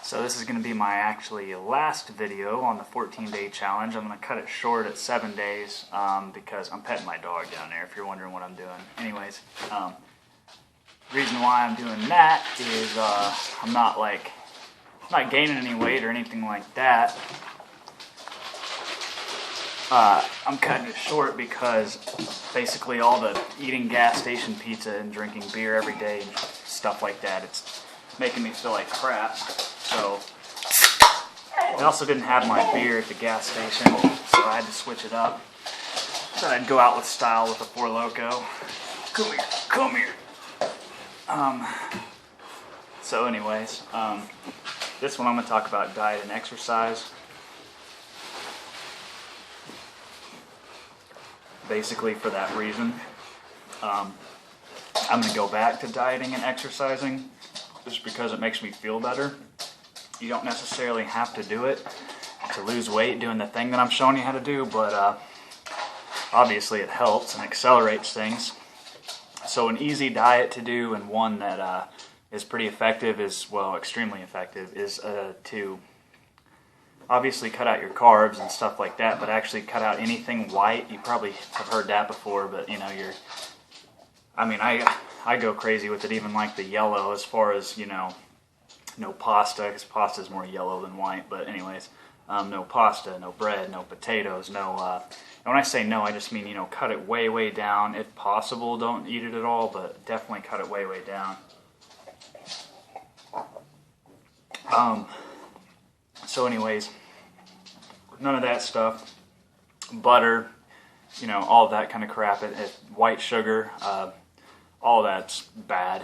So this is going to be my actually last video on the 14-day challenge. I'm going to cut it short at 7 days because I'm petting my dog down there, if you're wondering what I'm doing. Anyways, the reason why I'm doing that is I'm not gaining any weight or anything like that. I'm cutting it short because basically all the eating gas station pizza and drinking beer every day and stuff like that, it's making me feel like crap. So I also didn't have my beer at the gas station, so I had to switch it up. So I'd go out with style with a Four Loko. Come here, come here. So anyways, this one I'm going to talk about diet and exercise. Basically for that reason. I'm going to go back to dieting and exercising just because it makes me feel better. You don't necessarily have to do it to lose weight doing the thing that I'm showing you how to do, but obviously it helps and accelerates things. So an easy diet to do and one that is pretty effective is, well, extremely effective, is to obviously cut out your carbs and stuff like that, but actually cut out anything white. You probably have heard that before, but you know, I go crazy with it, even like the yellow, as far as, you know, no pasta, because pasta is more yellow than white, but anyways, no pasta, no bread, no potatoes, no, and when I say no, I just mean, you know, cut it way, way down. If possible, don't eat it at all, but definitely cut it way, way down. So anyways, none of that stuff, butter, you know, all of that kind of crap, white sugar, all that's bad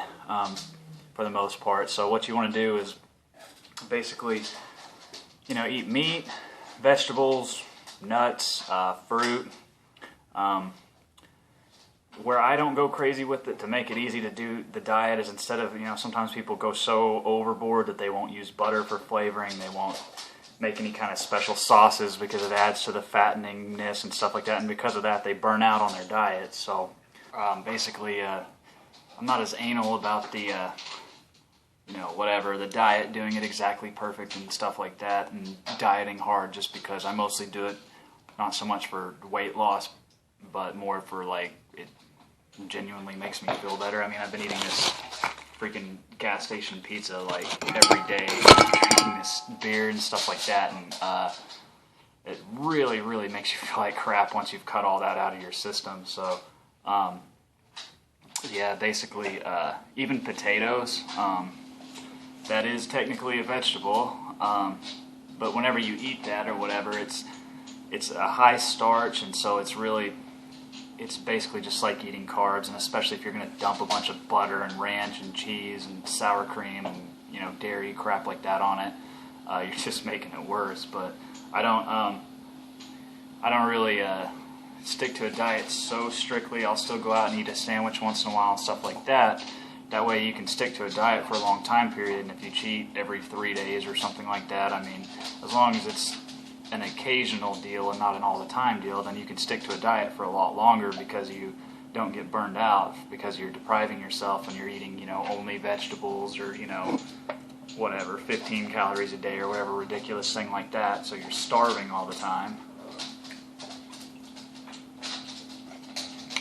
for the most part. So what you want to do is basically, you know, eat meat, vegetables, nuts, fruit. Where I don't go crazy with it to make it easy to do the diet is, instead of, you know, sometimes people go so overboard that they won't use butter for flavoring, they won't make any kind of special sauces because it adds to the fatteningness and stuff like that, and because of that they burn out on their diet. So basically I'm not as anal about the you know, whatever, the diet, doing it exactly perfect and stuff like that, and dieting hard, just because I mostly do it not so much for weight loss, but more for, like, it genuinely makes me feel better. I mean, I've been eating this freaking gas station pizza like every day, drinking this beer and stuff like that, and it really, really makes you feel like crap once you've cut all that out of your system. So yeah, basically even potatoes, that is technically a vegetable, but whenever you eat that or whatever, it's a high starch, and so it's basically just like eating carbs, and especially if you're going to dump a bunch of butter and ranch and cheese and sour cream and, you know, dairy crap like that on it, you're just making it worse. But I don't really stick to a diet so strictly. I'll still go out and eat a sandwich once in a while and stuff like that. That way you can stick to a diet for a long time period, and if you cheat every 3 days or something like that, I mean, as long as it's an occasional deal and not an all-the-time deal, then you can stick to a diet for a lot longer, because you don't get burned out, because you're depriving yourself and you're eating, you know, only vegetables, or, you know, whatever, 15 calories a day or whatever ridiculous thing like that, so you're starving all the time.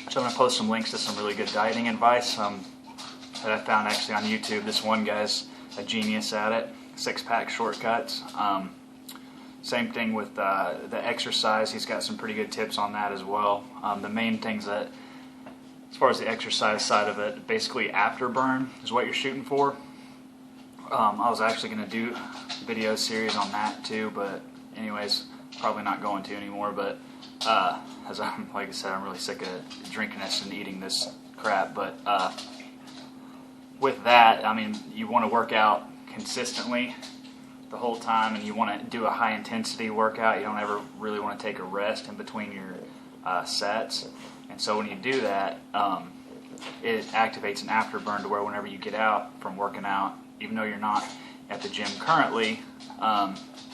So I'm going to post some links to some really good dieting advice that I found actually on YouTube. This one guy's a genius at it, 6-pack shortcuts. Same thing with the exercise. He's got some pretty good tips on that as well. The main things that, as far as the exercise side of it, basically afterburn is what you're shooting for. I was actually going to do a video series on that too, but anyways, probably not going to anymore. But as like I said, I'm really sick of drinking this and eating this crap. But with that, I mean, you want to work out consistently the whole time, and you want to do a high intensity workout. You don't ever really want to take a rest in between your sets, and so when you do that, it activates an afterburn to where whenever you get out from working out, even though you're not at the gym currently,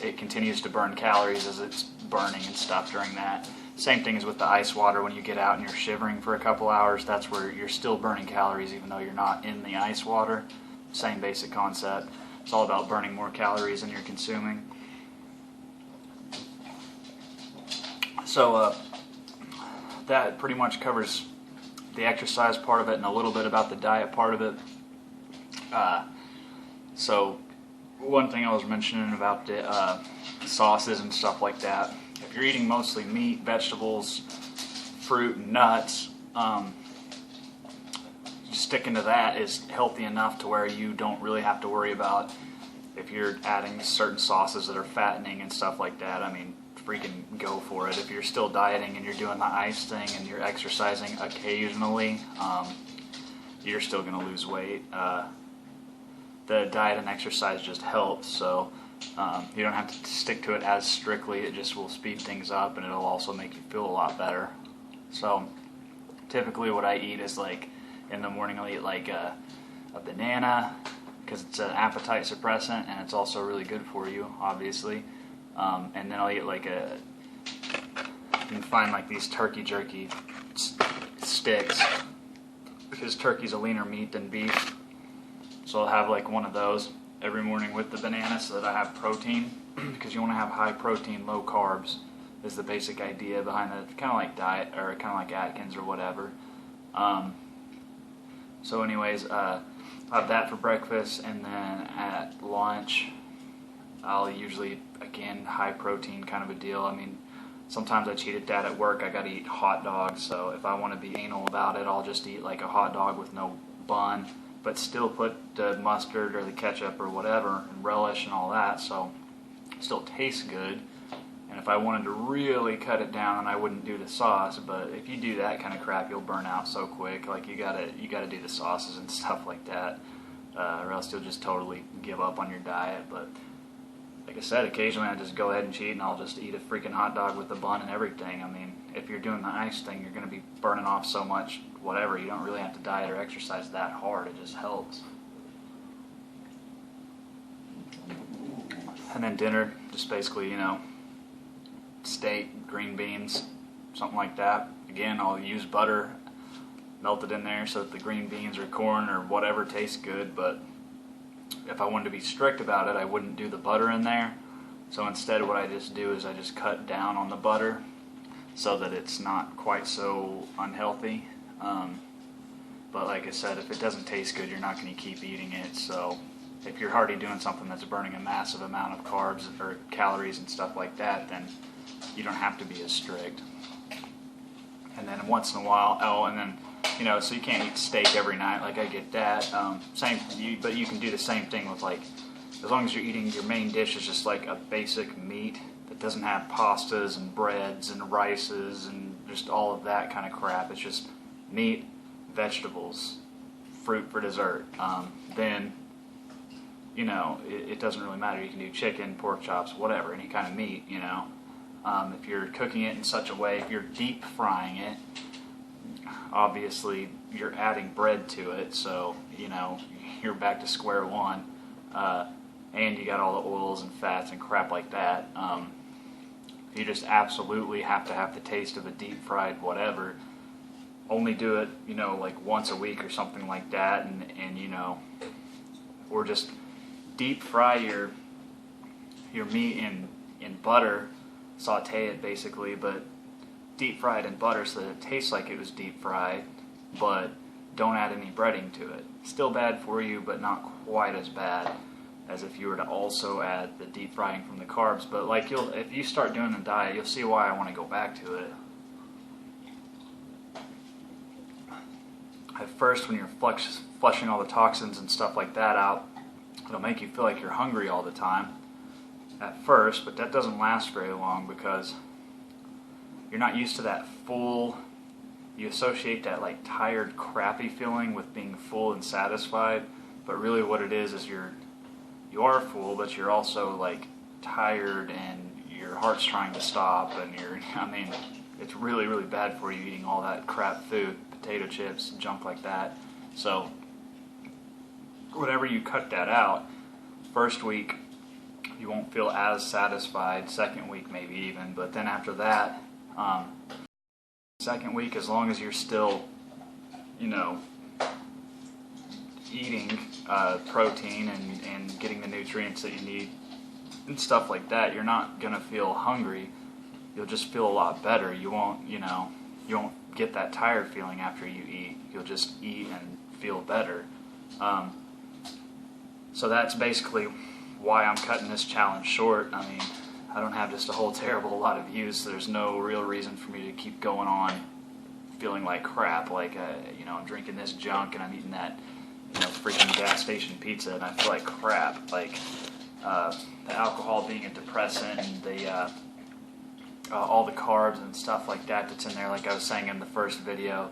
it continues to burn calories as it's burning and stuff during that. Same thing as with the ice water. When you get out and you're shivering for a couple hours, that's where you're still burning calories even though you're not in the ice water. Same basic concept. It's all about burning more calories than you're consuming. So that pretty much covers the exercise part of it and a little bit about the diet part of it. So one thing I was mentioning about the sauces and stuff like that, if you're eating mostly meat, vegetables, fruit, and nuts, sticking to that is healthy enough to where you don't really have to worry about if you're adding certain sauces that are fattening and stuff like that. I mean, freaking go for it. If you're still dieting and you're doing the ice thing and you're exercising occasionally, you're still going to lose weight. The diet and exercise just helps, so you don't have to stick to it as strictly. It just will speed things up, and it'll also make you feel a lot better. So typically what I eat is like in the morning I'll eat like a banana, because it's an appetite suppressant and it's also really good for you, obviously. And then I'll eat like you can find like these turkey jerky sticks, because turkey's a leaner meat than beef. So I'll have like one of those every morning with the banana so that I have protein, because you want to have high protein, low carbs is the basic idea behind it. Kind of like diet, or kind of like Atkins or whatever. So anyways, I'll have that for breakfast, and then at lunch I'll usually, again, high protein kind of a deal. I mean, sometimes I cheat at that at work. I gotta eat hot dogs, so if I want to be anal about it, I'll just eat like a hot dog with no bun, but still put the mustard or the ketchup or whatever and relish and all that, so it still tastes good. And if I wanted to really cut it down, then I wouldn't do the sauce. But if you do that kind of crap, you'll burn out so quick. Like you gotta do the sauces and stuff like that, or else you'll just totally give up on your diet. But like I said, occasionally I just go ahead and cheat, and I'll just eat a freaking hot dog with the bun and everything. I mean, if you're doing the ice thing, you're gonna be burning off so much, whatever. You don't really have to diet or exercise that hard. It just helps. And then dinner, just basically, steak, green beans, something like that. Again, I'll use butter melted in there so that the green beans or corn or whatever tastes good, but if I wanted to be strict about it, I wouldn't do the butter in there. So instead what I just do is I just cut down on the butter so that it's not quite so unhealthy. But like I said, if it doesn't taste good, you're not going to keep eating it. So if you're already doing something that's burning a massive amount of carbs or calories and stuff like that, then you don't have to be as strict. And then once in a while, so you can't eat steak every night, like I get that. But you can do the same thing with, like, as long as you're eating your main dish is just like a basic meat that doesn't have pastas and breads and rices and just all of that kind of crap. It's just meat, vegetables, fruit for dessert. Then it doesn't really matter. You can do chicken, pork chops, whatever, any kind of meat, If you're cooking it in such a way, if you're deep frying it, obviously you're adding bread to it, so, you're back to square one, and you got all the oils and fats and crap like that. You just absolutely have to have the taste of a deep fried whatever. Only do it, like once a week or something like that, and or just deep fry your meat in butter, saute it basically, but deep fry it in butter so that it tastes like it was deep fried, but don't add any breading to it. Still bad for you, but not quite as bad as if you were to also add the deep frying from the carbs. But like if you start doing the diet, you'll see why I want to go back to it. At first, when you're flushing all the toxins and stuff like that out, it'll make you feel like you're hungry all the time at first, but that doesn't last very long because you're not used to that full. You associate that like tired, crappy feeling with being full and satisfied, but really what it is you are full, but you're also like tired and your heart's trying to stop, and it's really, really bad for you eating all that crap food, potato chips, junk like that. So whenever you cut that out, first week you won't feel as satisfied, second week maybe even, but then after that, second week, as long as you're still, eating protein and getting the nutrients that you need and stuff like that, you're not gonna feel hungry. You'll just feel a lot better. You won't, you won't get that tired feeling after you eat. You'll just eat and feel better. So that's basically why I'm cutting this challenge short. I mean, I don't have just a whole terrible lot of views, so there's no real reason for me to keep going on feeling like crap, like, I'm drinking this junk and I'm eating that, freaking gas station pizza and I feel like crap. Like, the alcohol being a depressant and the, all the carbs and stuff like that that's in there, like I was saying in the first video,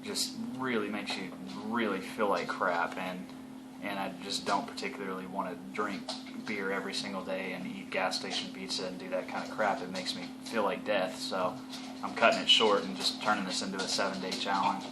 just really makes you really feel like crap, and I just don't particularly want to drink beer every single day and eat gas station pizza and do that kind of crap. It makes me feel like death, so I'm cutting it short and just turning this into a 7-day challenge.